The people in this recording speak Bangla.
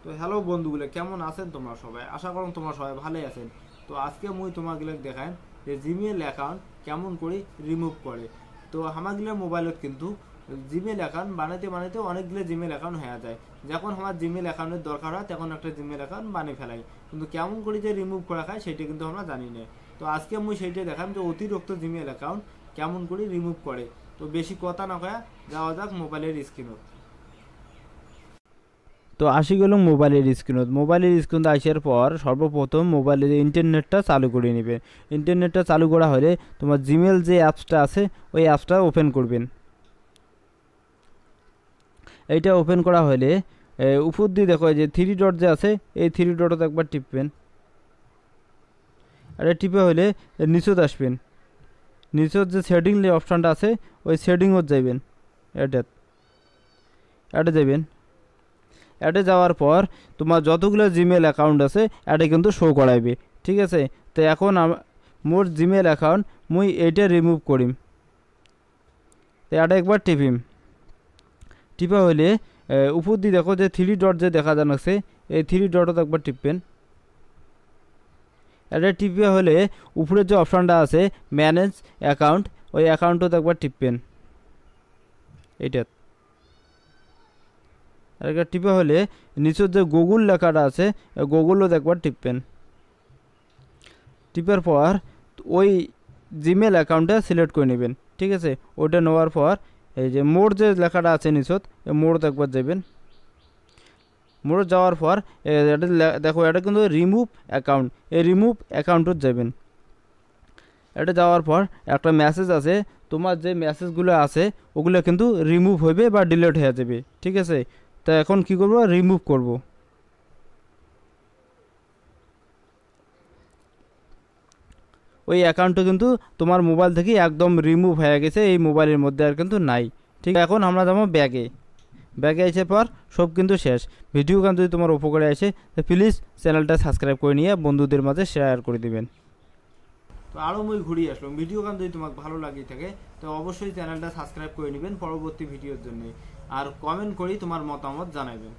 তো হ্যালো বন্ধুগুলো, কেমন আছেন তোমরা সবাই? আশা করুন তোমরা সবাই ভালোই আছেন। তো আজকে মুই তোমাগুলো দেখাই যে জিমেল অ্যাকাউন্ট কেমন করে রিমুভ করে। তো আমাগুলোর মোবাইলত কিন্তু জিমেল অ্যাকাউন্ট বানাইতে অনেকগুলো জিমেল অ্যাকাউন্ট হয়ে যায়। যখন আমার জিমেল অ্যাকাউন্টের দরকার হয় তখন একটা জিমেল অ্যাকাউন্ট বানিয়ে ফেলাই, কিন্তু কেমন করে যে রিমুভ করা খায় সেটা কিন্তু আমরা জানি না। তো আজকে মুই সেইটা দেখাম যে অতিরিক্ত জিমেল অ্যাকাউন্ট কেমন করে রিমুভ করে। তো বেশি কথা না কয়া যাওয়া যাক মোবাইলের স্ক্রিনত। তো আসি গেল মোবাইলের স্ক্রিনত আসার পর সর্বপ্রথম মোবাইলের ইন্টারনেটটা চালু করে নেবেন। ইন্টারনেটটা চালু করা হলে তোমার জিমেল যে অ্যাপসটা আছে ওই অ্যাপসটা ওপেন করবেন। এইটা ওপেন করা হলে উপর দিয়ে দেখো যে থ্রি ডট যে আছে এই থ্রি ডটত একবার টিপবেন। এটা টিপে হলে নিচত আসবেন। নিচত যে সেটিং অপশানটা আছে ওই সেটিংত যাইবেন। এটা যাবেন। অ্যাডে যাওয়ার পর তোমার যতগুলো জিমেল অ্যাকাউন্ট আছে অ্যাডে কিন্তু শো করাইবে, ঠিক আছে। তো এখন মোর জিমেল অ্যাকাউন্ট মুই এইটা রিমুভ করিম। তো অ্যাডে একবার টিপা হইলে উপর দিয়ে দেখো যে থ্রি ডট যে দেখা যাচ্ছে এই থ্রি ডটত একবার টিপবেন। অ্যাডে টিপা হলে উপরের যে অপশানটা আছে ম্যানেজ অ্যাকাউন্ট ওই অ্যাকাউন্টত একবার টিপবেন। এইটা একটা টিপা হলে নিচের যে গুগল লেখাটা আছে গুগলও একবার টিপবেন। টিপার পর ওই জিমেল অ্যাকাউন্টটা সিলেক্ট করে নেবেন, ঠিক আছে। ওটা নেওয়ার পর এই যে মোর যে লেখাটা আছে নিচত এই মোড়ত একবার যাবেন। মোড় যাওয়ার পর এটা দেখো এটা কিন্তু রিমুভ অ্যাকাউন্ট, এই রিমুভ অ্যাকাউন্টত যাবেন। এটা যাওয়ার পর একটা মেসেজ আছে, তোমার যে মেসেজগুলো আছে ওগুলো কিন্তু রিমুভ হইবে বা ডিলিট হয়ে যাবে, ঠিক আছে। তা এখন কি করব, রিমুভ করব। ওই অ্যাকাউন্টটা কিন্তু তোমার মোবাইল থেকে একদম রিমুভ হয়ে গেছে, এই মোবাইলের মধ্যে আর কিন্তু নাই, ঠিক। এখন আমরা যাবো ব্যাগে আসার পর সব কিন্তু শেষ। ভিডিও গান যদি তোমার উপকারে আসে তো প্লিজ চ্যানেলটা সাবস্ক্রাইব করে নিয়ে বন্ধুদের মাঝে শেয়ার করে দিবেন। তো আরও মুই ঘুরিয়ে আসলাম। ভিডিও গান যদি তোমাকে ভালো লাগে থাকে তো অবশ্যই চ্যানেলটা সাবস্ক্রাইব করে নেবেন পরবর্তী ভিডিওর জন্য, আর কমেন্ট করি তোমার মতামত জানাবেন।